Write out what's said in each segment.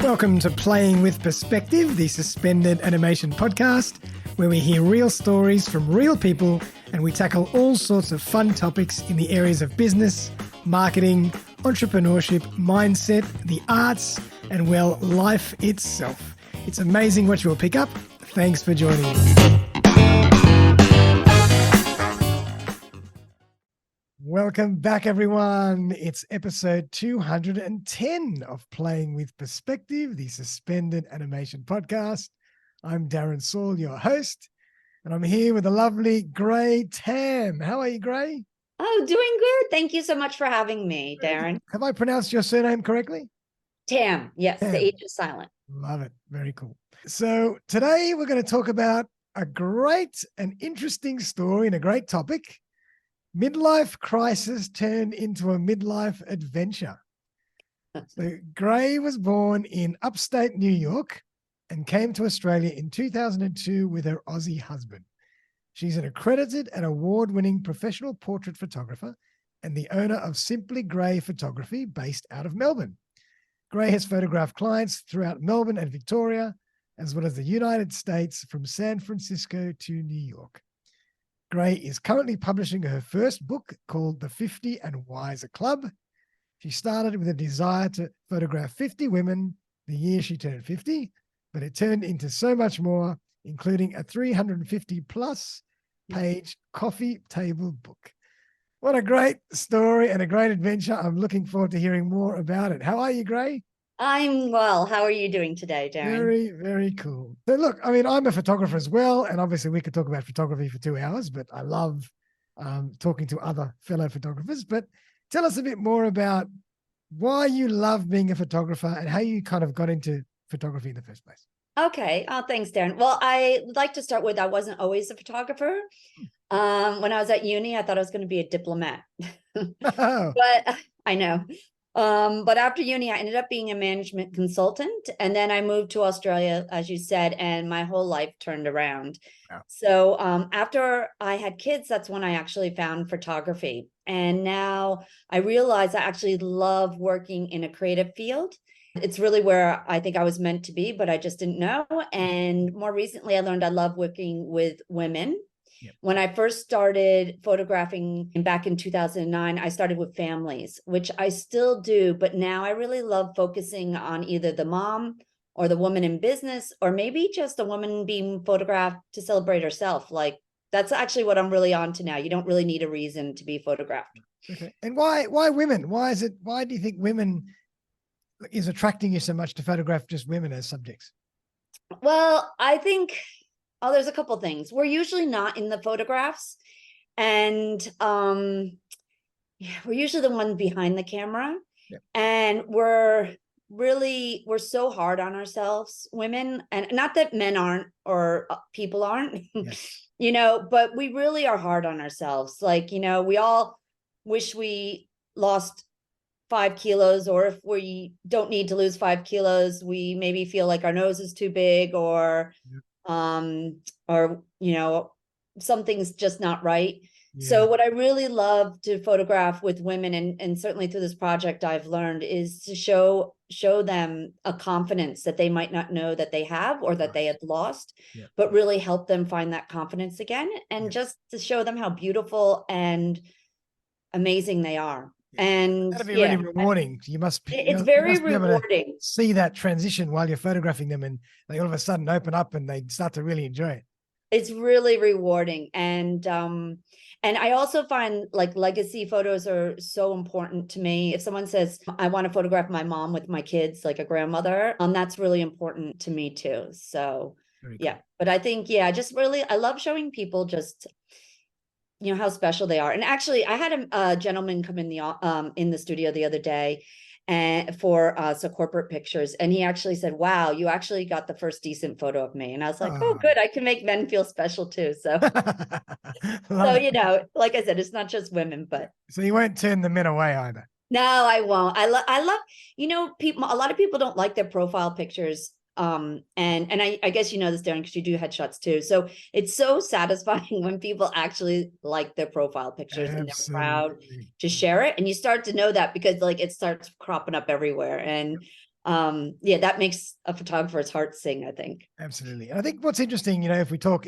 Welcome to Playing with Perspective, the suspended animation podcast, where we hear real stories from real people and we tackle all sorts of fun topics in the areas of business, marketing, entrepreneurship, mindset, the arts, and, well, life itself. It's amazing what you will pick up. Thanks for joining us. Welcome back, everyone. It's episode 210 of Playing with Perspective, the suspended animation podcast. I'm Darren Saul, your host, and I'm here with the lovely Gray Tham. How are you, Gray? Oh, doing good. Thank you so much for having me, Darren. Have I pronounced your surname correctly? Tam, yes, Tam. the H is silent. Love it. Very cool. So today we're going to talk about a great and interesting story and a great topic. Midlife crisis turned into a midlife adventure. So Gray was born in upstate New York and came to Australia in 2002 with her Aussie husband. She's an accredited and award-winning professional portrait photographer and the owner of Simply Gray Photography based out of Melbourne. Gray has photographed clients throughout Melbourne and Victoria, as well as the United States from San Francisco to New York. Gray is currently publishing her first book called The 50 and Wiser Club. She started with a desire to photograph 50 women the year she turned 50, but it turned into so much more, including a 350 plus page coffee table book. What a great story and a great adventure. I'm looking forward to hearing more about it. How are you, Gray? I'm well. How are you doing today, Darren? Very, very cool. So look, I mean, I'm a photographer as well, and obviously we could talk about photography for 2 hours, but I love talking to other fellow photographers. But tell us a bit more about why you love being a photographer and how you kind of got into photography in the first place. Okay. Oh, thanks, Darren. Well, I would like to start with, I wasn't always a photographer. When I was at uni, I thought I was going to be a diplomat, but I know. But after uni, I ended up being a management consultant, and then I moved to Australia, as you said, and my whole life turned around. Wow. So after I had kids, that's when I actually found photography. And now I realize I actually love working in a creative field. It's really where I think I was meant to be, but I just didn't know. And more recently, I learned I love working with women. Yep. When I first started photographing back in 2009, I started with families, which I still do, but now I really love focusing on either the mom or the woman in business, or maybe just a woman being photographed to celebrate herself. Like, that's actually what I'm really on to now. You don't really need a reason to be photographed. Okay. And why women? Why do you think women is attracting you so much to photograph just women as subjects? Well, I think there's a couple things. We're usually not in the photographs, and we're usually the one behind the camera. Yep. And we're so hard on ourselves, women, and not that men aren't or people aren't, Yes. But we really are hard on ourselves. Like, we all wish we lost 5 kilos, or if we don't need to lose 5 kilos, we maybe feel like our nose is too big, or Yep. Something's just not right. Yeah. So what I really love to photograph with women, and certainly through this project I've learned, is to show them a confidence that they might not know that they have, or that they had lost, Yeah. but really help them find that confidence again, and just to show them how beautiful and amazing they are. Yeah. And That'd be really rewarding. It's very rewarding. See that transition while you're photographing them, and they all of a sudden open up and they start to really enjoy it. It's really rewarding. And I also find like legacy photos are so important to me. If someone says, I want to photograph my mom with my kids, like a grandmother, that's really important to me too. So yeah, but I think, I love showing people just, how special they are. And actually, I had a gentleman come in the studio the other day, and for some corporate pictures, and he actually said, "Wow, you actually got the first decent photo of me." And I was like, "Oh, good, I can make men feel special too." So, like I said, it's not just women, but so you won't turn the men away either. No, I won't. I love, people. A lot of people don't like their profile pictures. And I guess you know this, Darren, because you do headshots too. So it's so satisfying when people actually like their profile pictures. Absolutely. And they're proud to share it. And you start to know that because like it starts cropping up everywhere. And Yeah, that makes a photographer's heart sing, I think. Absolutely. And I think what's interesting, if we talk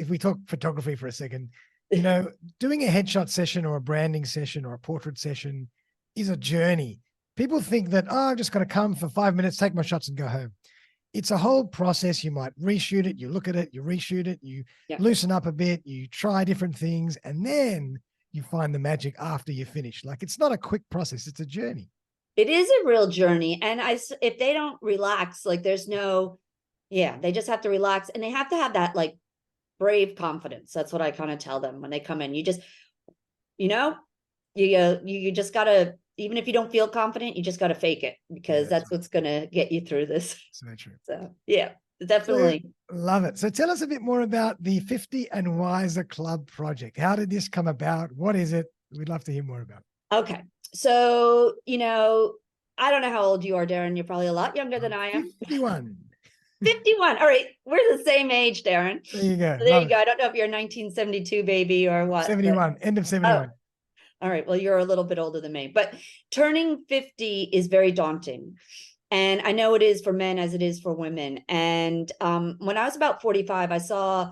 photography for a second, doing a headshot session or a branding session or a portrait session is a journey. People think that, I'm just going to come for 5 minutes, take my shots and go home. It's a whole process. You might reshoot it, you look at it, you reshoot it, you loosen up a bit, you try different things, and then you find the magic after you finish. Like, it's not a quick process, it's a journey. It is a real journey. And if they don't relax, like they just have to relax, and they have to have that like brave confidence. That's what I kind of tell them when they come in. You just, you just gotta, even if you don't feel confident, you just gotta fake it, because that's what's gonna get you through this. So true. So yeah, definitely. So, love it. So tell us a bit more about the 50 and Wiser Club project. How did this come about? What is it? We'd love to hear more about it. Okay. So, I don't know how old you are, Darren. You're probably a lot younger than I am. 51. 51. All right. We're the same age, Darren. There you go. So there you go. I don't know if you're a 1972 baby or what. 71. End of 71. All right. Well, you're a little bit older than me, but turning 50 is very daunting. And I know it is for men as it is for women. And when I was about 45, I saw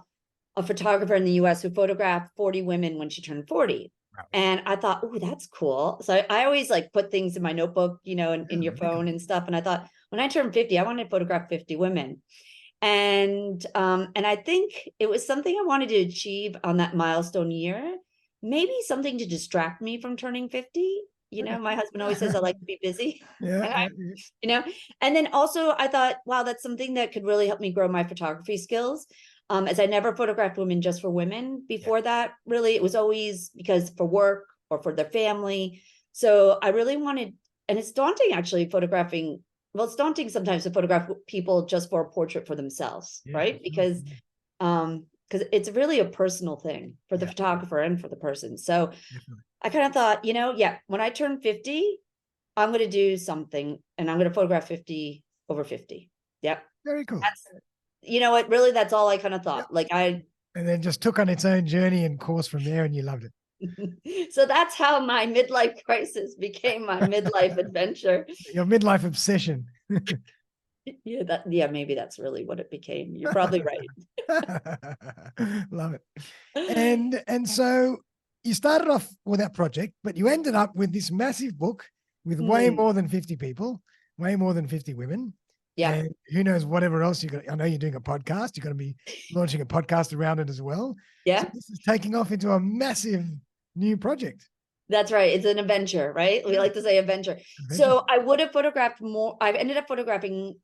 a photographer in the US who photographed 40 women when she turned 40. Wow. And I thought, oh, that's cool. So I always like put things in my notebook, in your phone and stuff. And I thought, when I turned 50, I wanted to photograph 50 women. And I think it was something I wanted to achieve on that milestone year, maybe something to distract me from turning 50. My husband always says I like to be busy. And then also I thought, wow, that's something that could really help me grow my photography skills. As I never photographed women just for women before that, really, it was always because for work or for their family. So I really wanted, and it's daunting actually photographing. Well, it's daunting sometimes to photograph people just for a portrait for themselves, right? Because it's really a personal thing for the photographer and for the person. So I kind of thought, when I turn 50, I'm going to do something, and I'm going to photograph 50 over 50. Yep. Very cool. Really, that's all I kind of thought. And then just took on its own journey and course from there, and you loved it. So that's how my midlife crisis became my midlife adventure. Your midlife obsession. Maybe that's really what it became. You're probably right. Love it. And so you started off with that project, but you ended up with this massive book with way more than 50 people, way more than 50 women. Yeah. And who knows whatever else you're going to, I know you're doing a podcast. You're going to be launching a podcast around it as well. Yeah. So this is taking off into a massive new project. That's right. It's an adventure, right? We like to say adventure. So I would have photographed more. I've ended up photographing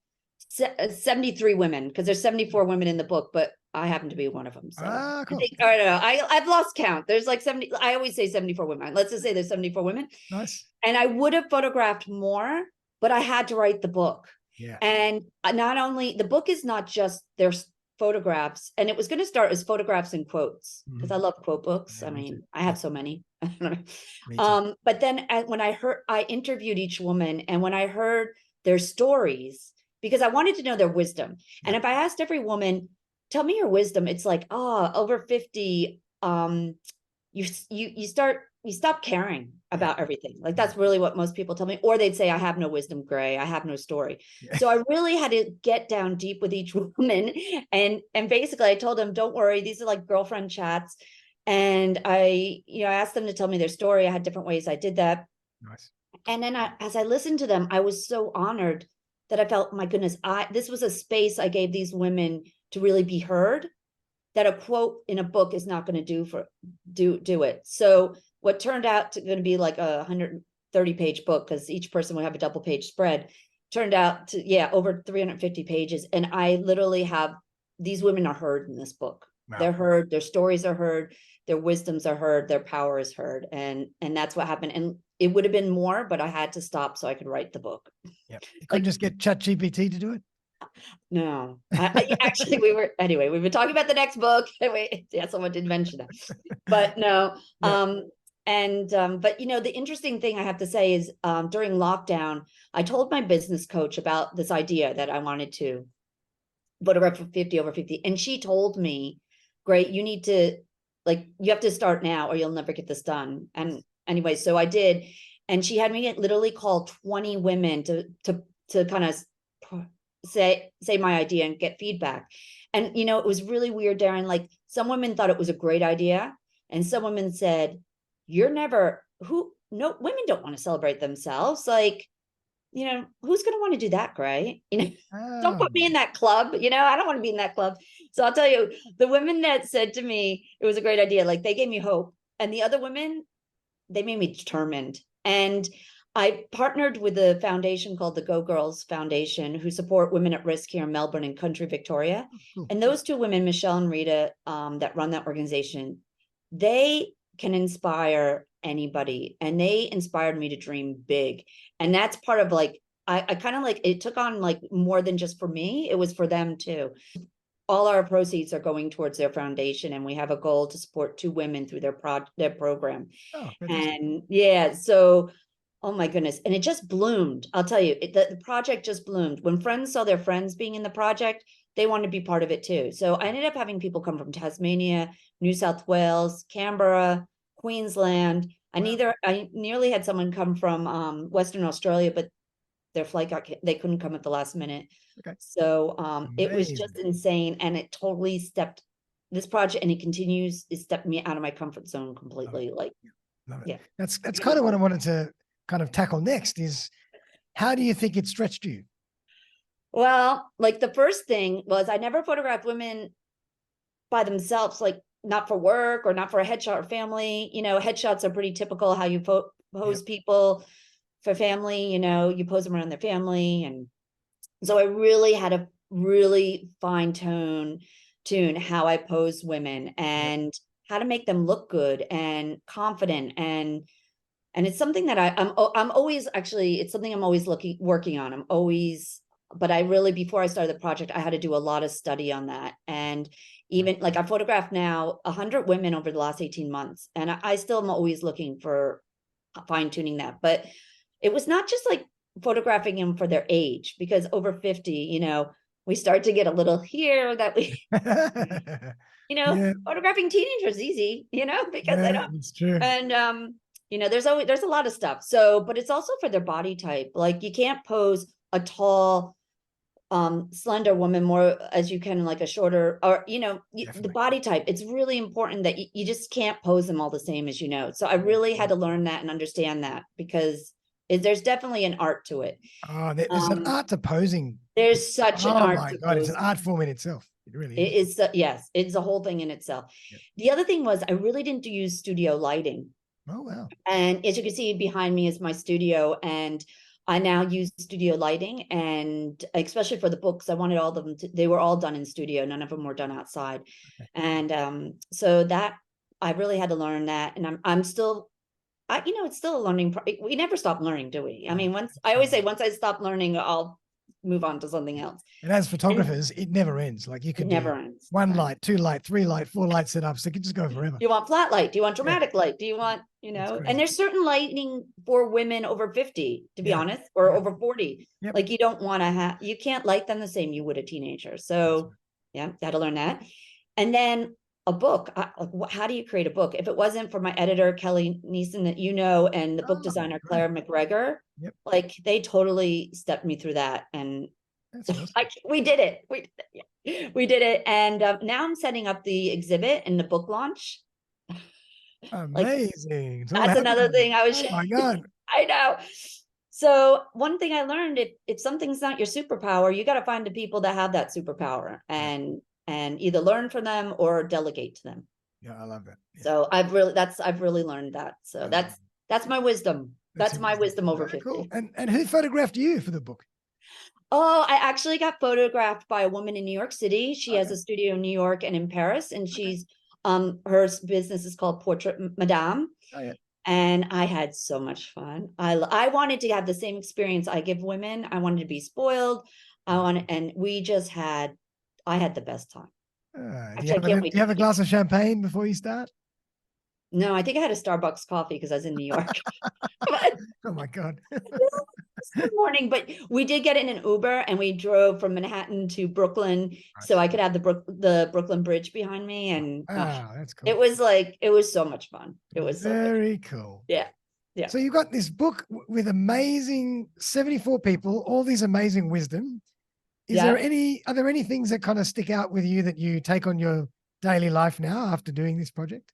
73 women, because there's 74 women in the book, but I happen to be one of them. So cool. I don't know. I've lost count. There's like 70. I always say 74 women. Let's just say there's 74 women. Nice. And I would have photographed more, but I had to write the book. Yeah. And not only the book is not just their photographs, and it was going to start as photographs and quotes, because I love quote books. I mean, I have so many. But then when I interviewed each woman, and when I heard their stories, because I wanted to know their wisdom. And if I asked every woman, tell me your wisdom, it's like, over 50, you stop caring about everything. Like, that's really what most people tell me. Or they'd say, I have no wisdom, Gray. I have no story. Yeah. So I really had to get down deep with each woman. And basically I told them, don't worry, these are like girlfriend chats. And I asked them to tell me their story. I had different ways I did that. Nice. And then as I listened to them, I was so honored that I felt, my goodness, this was a space I gave these women to really be heard, that a quote in a book is not going to do it. So what turned out to going to be like a 130-page book, because each person would have a double-page spread, turned out to, over 350 pages. And I literally have, these women are heard in this book. Wow. They're heard, their stories are heard, their wisdoms are heard, their power is heard. And that's what happened. And it would have been more, but I had to stop so I could write the book. Yeah. You couldn't just get ChatGPT to do it? No, actually we've been talking about the next book. Someone did mention that, but no. Yeah. But the interesting thing I have to say is, during lockdown, I told my business coach about this idea that I wanted to photograph for 50 over 50. And she told me, great, you need to, you have to start now or you'll never get this done. And anyway, so I did. And she had me literally call 20 women to kind of say my idea and get feedback. And, you know, it was really weird, Darren. Like, some women thought it was a great idea. And some women said, no, women don't want to celebrate themselves. Like, you know, who's going to want to do that, Gray? You know, don't put me in that club. You know, I don't want to be in that club. So I'll tell you, the women that said to me, it was a great idea, like, they gave me hope. And the other women, they made me determined. And I partnered with a foundation called the Go Girls Foundation, who support women at risk here in Melbourne and country Victoria. Cool. And those two women, Michelle and Rita, that run that organization, they can inspire anybody. And they inspired me to dream big. And that's part of, like, I kind of, like, it took on, like, more than just for me, it was for them too. All our proceeds are going towards their foundation, and we have a goal to support 2 women through their program. Oh, and yeah, so, oh my goodness. And it just bloomed. I'll tell you, the project just bloomed. When friends saw their friends being in the project, they wanted to be part of it too. So I ended up having people come from Tasmania, New South Wales, Canberra, Queensland. I nearly had someone come from Western Australia, but their flight they couldn't come at the last minute. Okay. So it was just insane. And it totally this project, and it continues, it stepped me out of my comfort zone completely. Like, love it. Yeah. That's kind of what I wanted to kind of tackle next is, how do you think it stretched you? Well, like, the first thing was, I never photographed women by themselves, like, not for work or not for a headshot or family. You know, headshots are pretty typical how you pose people for family. You know, you pose them around their family. And so I really had to really fine tune how I pose women and how to make them look good and confident. And it's something that I'm always, actually, it's something I'm always working on. But I really, before I started the project, I had to do a lot of study on that. And even, like, I photographed now 100 women over the last 18 months. And I still am always looking for fine tuning that. But it was not just, like, photographing them for their age, because over 50, you know, we start to get a little here that we, you know, photographing teenagers is easy, you know, because I don't. It's true. And, you know, there's a lot of stuff. So, but it's also for their body type. Like, you can't pose a tall, slender woman more as you can, like, a shorter, or, you know, the body type. It's really important that you just can't pose them all the same, as you know. So I really had to learn that and understand that, because there's definitely an art to it. Oh, there's an art to posing. There's such an art. Oh my God, it's an art form in itself. It really is. It is. Yes, it's a whole thing in itself. Yep. The other thing was, I really didn't use studio lighting. Oh, wow. And as you can see behind me is my studio, and I now use studio lighting, and especially for the books, I wanted all of them they were all done in studio. None of them were done outside. Okay. And so that, I really had to learn that. And I'm still, you know, it's still a learning. We never stop learning, do we? I mean, I always say, once I stop learning, I'll move on to something else. And as photographers, it never ends. Like, you could do one light, 2 light, 3 light, 4 light setups. It could just go forever. Do you want flat light? Do you want dramatic light? Do you want, you know, and there's certain lighting for women over 50, to be honest, or over 40. Like, you don't want to you can't light them the same you would a teenager. So got to learn that. And then a book, how do you create a book? If it wasn't for my editor, Kelly Neeson, that you know, and the book designer, Claire McGregor, like, they totally stepped me through that. And awesome. We did it. We did it. And now I'm setting up the exhibit and the book launch. Amazing. Like, that's another thing I was. Oh my God. I know. So one thing I learned, if something's not your superpower, you got to find the people that have that superpower, and either learn from them or delegate to them. Yeah, I love that. Yeah. So I've really learned that. So that's my wisdom. That's my wisdom over 50. Cool. And who photographed you for the book? Oh, I actually got photographed by a woman in New York City. She has a studio in New York and in Paris, and she's her business is called Portrait Madame. Oh, yeah. And I had so much fun. I wanted to have the same experience I give women. I wanted to be spoiled. And I had the best time. Do you have a glass of champagne before you start? No, I think I had a Starbucks coffee because I was in New York. Oh my God. Good morning, but we did get in an Uber and we drove from Manhattan to Brooklyn, so I could have the Brooklyn Bridge behind me, and that's cool. it was so much fun. It was very cool. Yeah. So you've got this book with amazing 74 people, all these amazing wisdom. Are there any things that kind of stick out with you that you take on your daily life now after doing this project?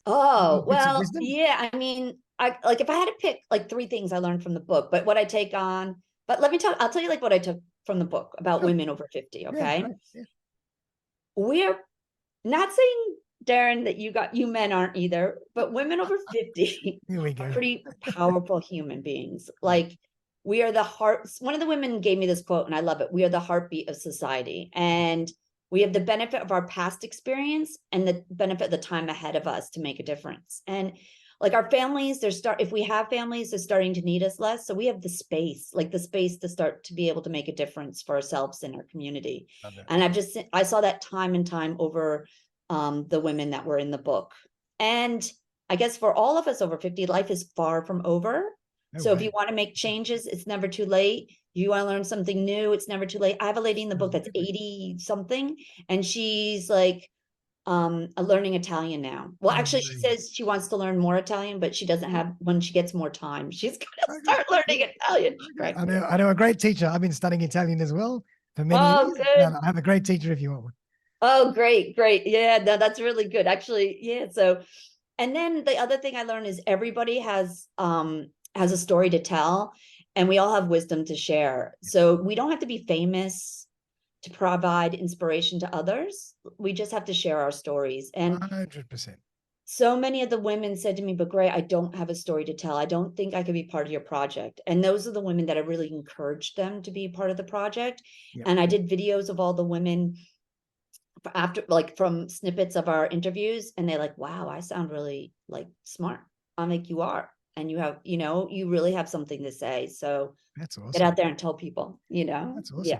Oh, Bits of well, wisdom? yeah. I mean, I like if I had to pick like three things I learned from the book, but what I take on, but I'll tell you like what I took from the book about Sure. women over 50. Yeah, Okay. great. Yeah. We're not saying, Darren, that you men aren't either, but women over 50 Here we are go. pretty powerful human beings. Yeah. Like we are the heart. One of the women gave me this quote and I love it. We are the heartbeat of society. And we have the benefit of our past experience and the benefit of the time ahead of us to make a difference. And like our families, if we have families, they're starting to need us less. So we have the space to start to be able to make a difference for ourselves and our community. And I saw that time and time over the women that were in the book. And I guess for all of us over 50, life is far from over. So if you want to make changes, it's never too late. You want to learn something new, it's never too late. I have a lady in the book that's 80 something, and she's like learning Italian now. Well, actually, she says she wants to learn more Italian, but she doesn't have, when she gets more time, she's gonna start learning Italian. Right. I know a great teacher. I've been studying Italian as well for many years. Good. I have a great teacher if you want one. Oh, great. Yeah, no, that's really good. Actually, yeah. So, and then the other thing I learned is everybody has a story to tell, and we all have wisdom to share. So we don't have to be famous to provide inspiration to others. We just have to share our stories. And 100%. so many of the women said to me, but Gray, I don't have a story to tell. I don't think I could be part of your project. And those are the women that I really encouraged them to be part of the project. Yep. And I did videos of all the women after, like, from snippets of our interviews, and they're like, wow, I sound really like smart. I'm like, you are. And you have, you really have something to say. So that's awesome. Get out there and tell people, That's awesome. Yeah.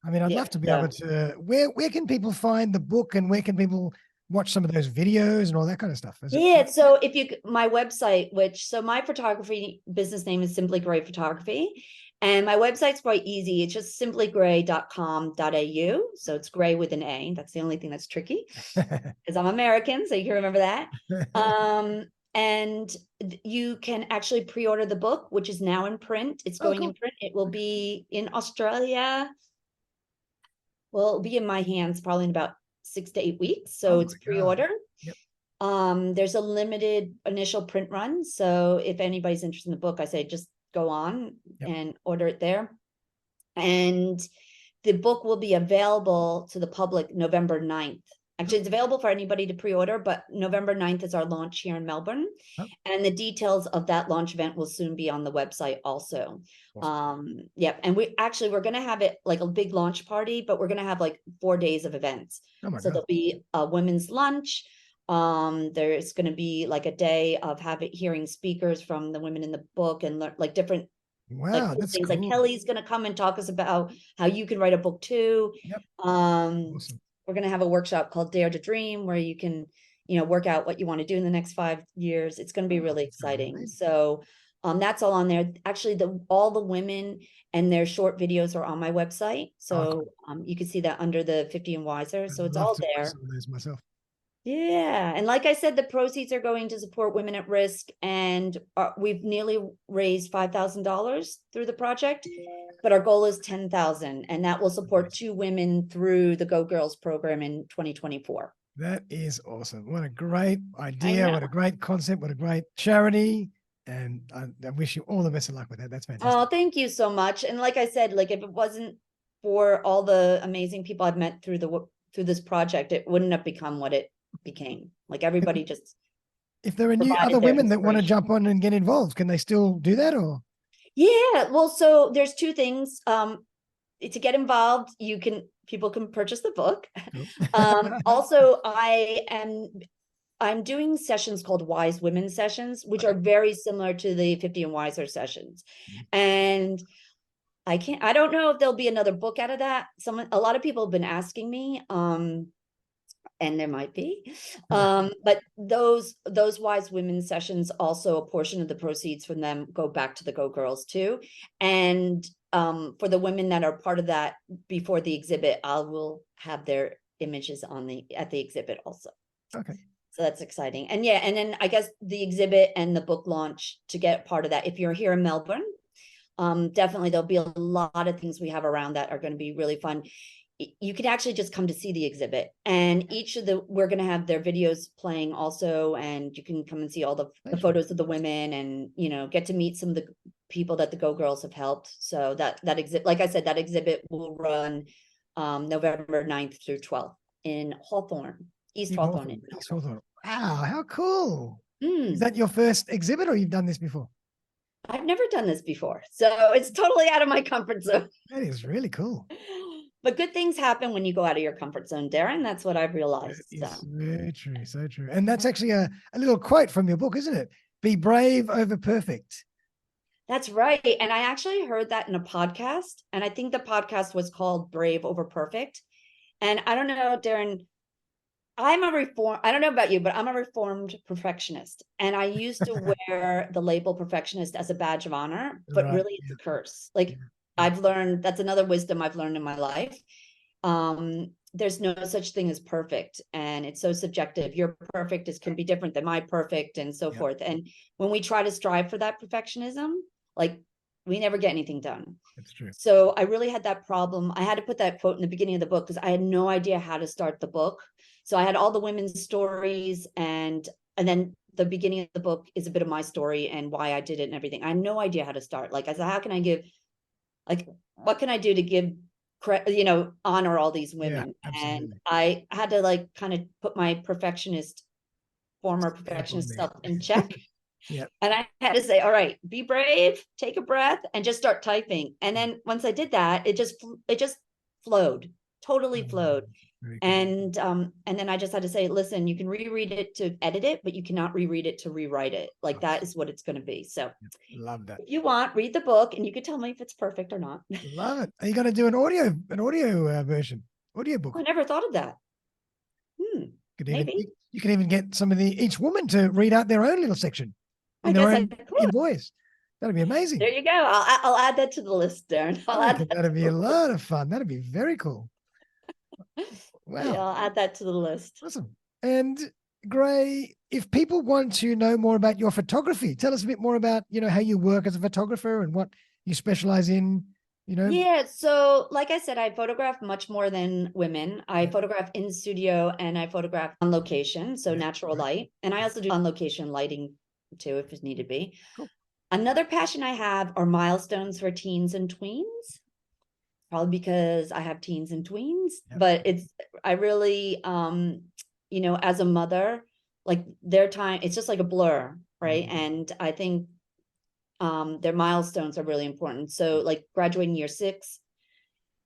I mean, I'd love to be able to, where can people find the book, and where can people watch some of those videos and all that kind of stuff? So my website, my photography business name is Simply Gray Photography. And my website's quite easy. It's just simplygray.com.au. So it's Gray with an A. That's the only thing that's tricky because I'm American. So you can remember that. And you can actually pre-order the book, which is now in print. It's going in print. It will be in Australia. Well, it'll be in my hands probably in about 6 to 8 weeks. So it's pre-order. Yep. There's a limited initial print run. So if anybody's interested in the book, I say just go on and order it there. And the book will be available to the public November 9th. Actually, it's available for anybody to pre-order, but November 9th is our launch here in Melbourne. And the details of that launch event will soon be on the website also. Awesome. And we're going to have it like a big launch party, but we're going to have like 4 days of events. So there'll be a women's lunch. There's going to be like a day of hearing speakers from the women in the book and like different that's things. cool. Like Kelly's going to come and talk us about how you can write a book too. Awesome. We're going to have a workshop called Dare to Dream where you can, work out what you want to do in the next 5 years. It's going to be really exciting. So that's all on there. Actually, all the women and their short videos are on my website. So you can see that under the 50 and Wiser. So it's all there. Some of those myself. Yeah. And like I said, the proceeds are going to support women at risk. And we've nearly raised $5,000 through the project, but our goal is 10,000, and that will support 2 women through the Go Girls program in 2024. That is awesome. What a great idea. What a great concept. What a great charity. And I wish you all the best of luck with that. That's fantastic. Oh, thank you so much. And like I said, like if it wasn't for all the amazing people I've met through this project, it wouldn't have become what it became. Like everybody just, if there are other women that want to jump on and get involved, can they still do that? Or well, so there's 2 things. To get involved, people can purchase the book. Also, I'm doing sessions called Wise Women Sessions, which are very similar to the 50 and Wiser sessions. And I don't know if there'll be another book out of that. A lot of people have been asking me, and there might be, but those Wise Women Sessions, also a portion of the proceeds from them go back to the Go Girls too. And for the women that are part of that before the exhibit, I will have their images at the exhibit also. Okay. So that's exciting. And and then I guess the exhibit and the book launch, to get part of that, if you're here in Melbourne, Definitely there'll be a lot of things we have around that are going to be really fun. You can actually just come to see the exhibit, and we're going to have their videos playing also, and you can come and see all the photos of the women, and get to meet some of the people that the Go Girls have helped. So that exhibit, like I said, that exhibit will run November 9th through 12th in Hawthorne, East Hawthorne. East Hawthorne. Wow, how cool. Is Mm. that your first exhibit, or you've done this before? I've never done this before, so it's totally out of my comfort zone. That is really cool. But good things happen when you go out of your comfort zone, Darren. That's what I've realized. That is very true, so true. And that's actually a little quote from your book, isn't it? Be brave over perfect. That's right. And I actually heard that in a podcast, and I think the podcast was called Brave Over Perfect. And I don't know, Darren, I don't know about you, but I'm a reformed perfectionist. And I used to wear the label perfectionist as a badge of honor, but really it's a curse. Like I've learned, that's another wisdom I've learned in my life. There's no such thing as perfect, and it's so subjective. Your perfect can be different than my perfect, and so forth. And when we try to strive for that perfectionism, like we never get anything done. That's true. So I really had that problem. I had to put that quote in the beginning of the book because I had no idea how to start the book. So I had all the women's stories, and then the beginning of the book is a bit of my story and why I did it and everything. I had no idea how to start. Like I said, how can I give, like, what can I do to give honor all these women? And I had to like kind of put my former perfectionist self in check. And I had to say, all right, be brave, take a breath, and just start typing. And then once I did that, it just flowed, totally flowed. And then I just had to say, listen, you can reread it to edit it, but you cannot reread it to rewrite it. Like that is what it's going to be. So love that. If you want, read the book and you can tell me if it's perfect or not. Love it. Are you going to do an audio version, audio book? I never thought of that. Maybe you can even get each woman to read out their own little section in their own voice. That'd be amazing. There you go. I'll add that to the list, Darren. That'd be a lot of fun. That'd be very cool. Wow. Yeah, I'll add that to the list. Awesome. And Gray, if people want to know more about your photography, tell us a bit more about, how you work as a photographer and what you specialize in, Yeah. So like I said, I photograph much more than women. I photograph in studio and I photograph on location. So natural light. And I also do on location lighting too, if it needed be. Cool. Another passion I have are milestones for teens and tweens. Probably because I have teens and tweens, but I really, as a mother, like their time, it's just like a blur, right? And I think their milestones are really important. So like graduating year 6,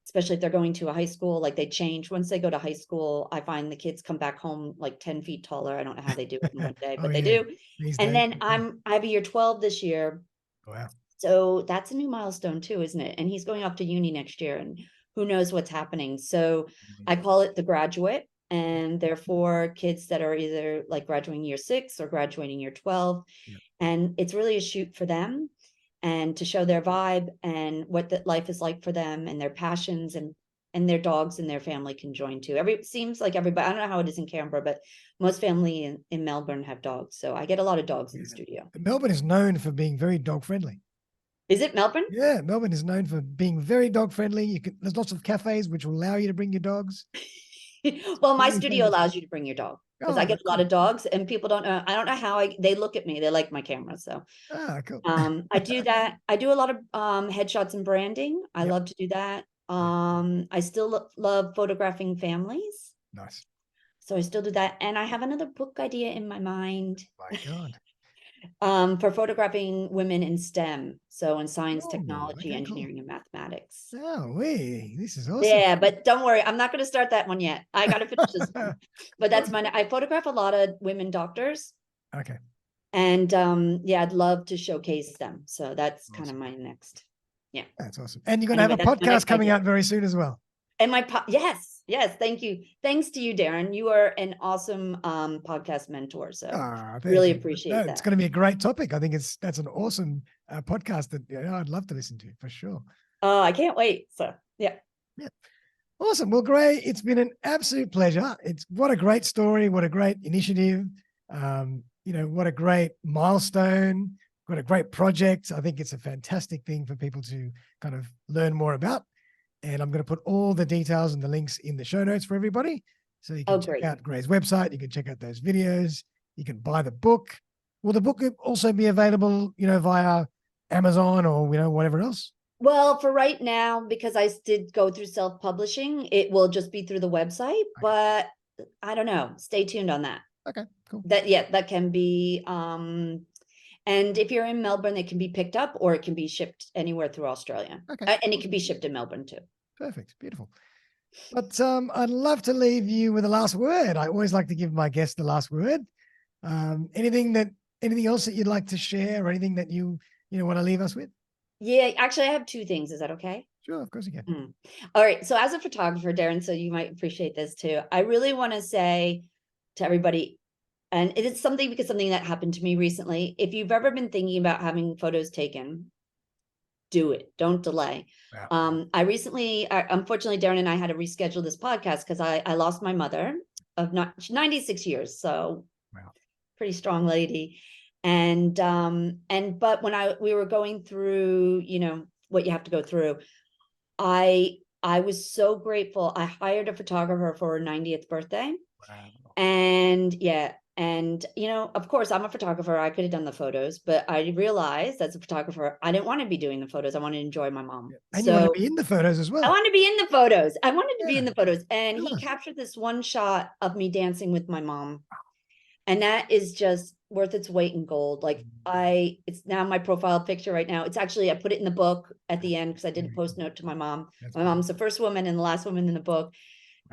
especially if they're going to a high school, like they change. Once they go to high school, I find the kids come back home like 10 feet taller. I don't know how they do it in one day, but they do. And then I have a year 12 this year. Wow. So that's a new milestone too, isn't it? And he's going off to uni next year and who knows what's happening. So I call it the graduate, and therefore kids that are either like graduating year 6 or graduating year 12. And it's really a shoot for them and to show their vibe and what that life is like for them and their passions, and their dogs and their family can join too. Seems like everybody, I don't know how it is in Canberra, but most family in Melbourne have dogs. So I get a lot of dogs in the studio. Melbourne is known for being very dog friendly. Is it Melbourne? Yeah, Melbourne is known for being very dog friendly. There's lots of cafes which will allow you to bring your dogs. Well, my studio allows you to bring your dog because I get a lot of dogs, and people don't know. I don't know how they look at me. They like my camera, so cool. I do that. I do a lot of headshots and branding. I love to do that. I still love photographing families. Nice. So I still do that, and I have another book idea in my mind. My God. For photographing women in STEM, so in science, technology, engineering, and mathematics. This is awesome. Yeah, but don't worry, I'm not going to start that one yet. I got to finish this one. But that's I photograph a lot of women doctors. Okay. And I'd love to showcase them. So that's kind of my next. Yeah. That's awesome. And you're going to have a podcast coming out very soon as well. And yes, thank you. Thanks to you, Darren. You are an awesome podcast mentor. So really appreciate that. It's going to be a great topic. I think that's an awesome podcast that I'd love to listen to for sure. Oh, I can't wait. So yeah. Awesome. Well, Gray, it's been an absolute pleasure. What a great story. What a great initiative. What a great milestone. got a great project. I think it's a fantastic thing for people to kind of learn more about. And I'm going to put all the details and the links in the show notes for everybody. So you can check out Gray's website. You can check out those videos. You can buy the book. Will the book also be available, via Amazon or, whatever else? Well, for right now, because I did go through self-publishing, it will just be through the website, but I don't know. Stay tuned on that. Okay, cool. That can be, and if you're in Melbourne, it can be picked up or it can be shipped anywhere through Australia. Okay. And it can be shipped in Melbourne too. Perfect. Beautiful. But I'd love to leave you with the last word. I always like to give my guests the last word. Anything else that you'd like to share or anything that you want to leave us with? Yeah, actually, I have two things. Is that okay? Sure, of course you can. All right. So as a photographer, Darren, so you might appreciate this too. I really want to say to everybody, and it is something that happened to me recently. If you've ever been thinking about having photos taken, do it. Don't delay. Wow. I recently, unfortunately, Darren and I had to reschedule this podcast because I lost my mother of 96 years. So wow. Pretty strong lady. But when we were going through, what you have to go through, I was so grateful. I hired a photographer for her 90th birthday. Wow. And of course, I'm a photographer. I could have done the photos, but I realized as a photographer, I didn't want to be doing the photos. I wanted to enjoy my mom. And you want to be in the photos as well. I wanted to be in the photos. I wanted to be in the photos. And he captured this one shot of me dancing with my mom. And that is just worth its weight in gold. Like it's now my profile picture right now. It's actually, I put it in the book at the end because I did a post note to my mom. My mom's the first woman and the last woman in the book.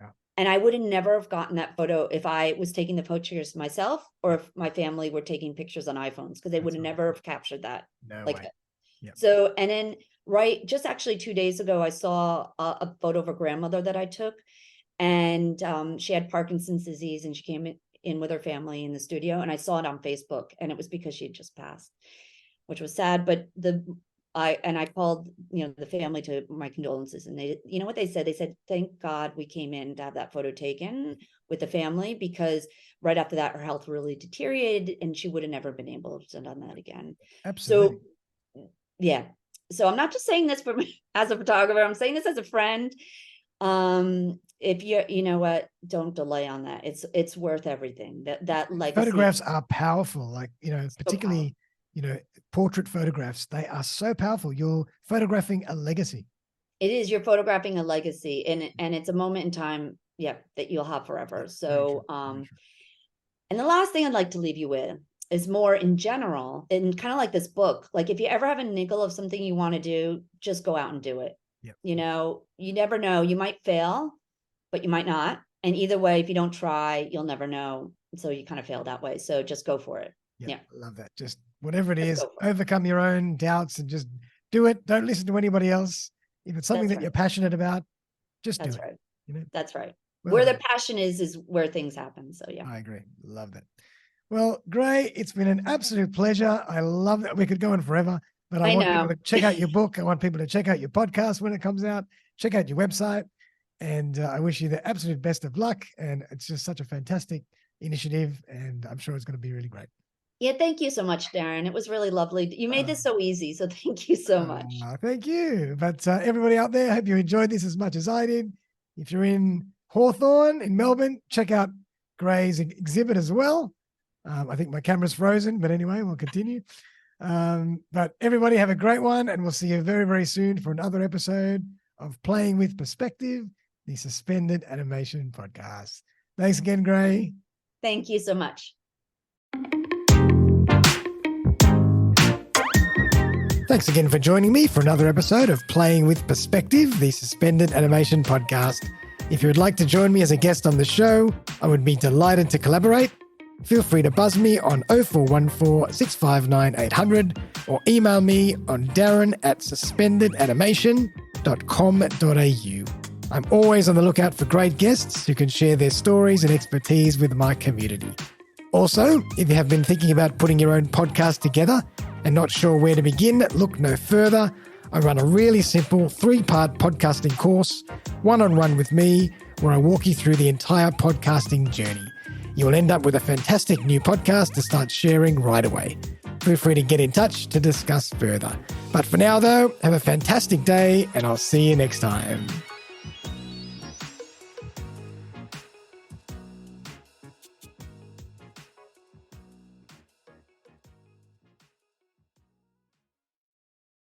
Wow. And I would have never have gotten that photo if I was taking the pictures myself or if my family were taking pictures on iPhones, because they would have never have captured that. No way. Yep. So, and then just actually 2 days ago, I saw a photo of her grandmother that I took, and she had Parkinson's disease and she came in with her family in the studio, and I saw it on Facebook, and it was because she had just passed, which was sad. But I called, the family to my condolences, and they, what they said? They said, thank God we came in to have that photo taken with the family, because right after that, her health really deteriorated and she would have never been able to done that again. Absolutely. So, yeah. So I'm not just saying this as a photographer, I'm saying this as a friend. If you know what, don't delay on that. It's worth everything. That legacy. Photographs are powerful. Like, particularly, portrait photographs, they are so powerful. You're photographing a legacy. It is. You're photographing a legacy, and it's a moment in time, that you'll have forever. So, and the last thing I'd like to leave you with is more in general, and kind of like this book. Like, if you ever have a niggle of something you want to do, just go out and do it. Yep. You never know. You might fail, but you might not. And either way, if you don't try, you'll never know. So you kind of fail that way. So just go for it. Yeah. I love that. Just whatever it is, overcome your own doubts and just do it. Don't listen to anybody else. If it's something that you're passionate about, just do it. Right. That's right. Well, where the passion is where things happen. So yeah. I agree. Love that. Well, Gray, it's been an absolute pleasure. I love that. We could go on forever, but I want people to check out your book. I want people to check out your podcast when it comes out. Check out your website. And I wish you the absolute best of luck. And it's just such a fantastic initiative. And I'm sure it's going to be really great. Yeah, thank you so much, Darren. It was really lovely. You made this so easy. So thank you so much. Thank you. But everybody out there, I hope you enjoyed this as much as I did. If you're in Hawthorne in Melbourne, check out Gray's exhibit as well. I think my camera's frozen, but anyway, we'll continue. But everybody have a great one, and we'll see you very, very soon for another episode of Playing with Perspective, the Suspended Animation Podcast. Thanks again, Gray. Thank you so much. Thanks again for joining me for another episode of Playing with Perspective, the Suspended Animation Podcast. If you would like to join me as a guest on the show, I would be delighted to collaborate. Feel free to buzz me on 0414 659 800 or email me on darren@suspendedanimation.com.au. I'm always on the lookout for great guests who can share their stories and expertise with my community. Also, if you have been thinking about putting your own podcast together and not sure where to begin, look no further. I run a really simple 3-part podcasting course, one-on-one with me, where I walk you through the entire podcasting journey. You will end up with a fantastic new podcast to start sharing right away. feel free to get in touch to discuss further. But for now, though, have a fantastic day, and I'll see you next time.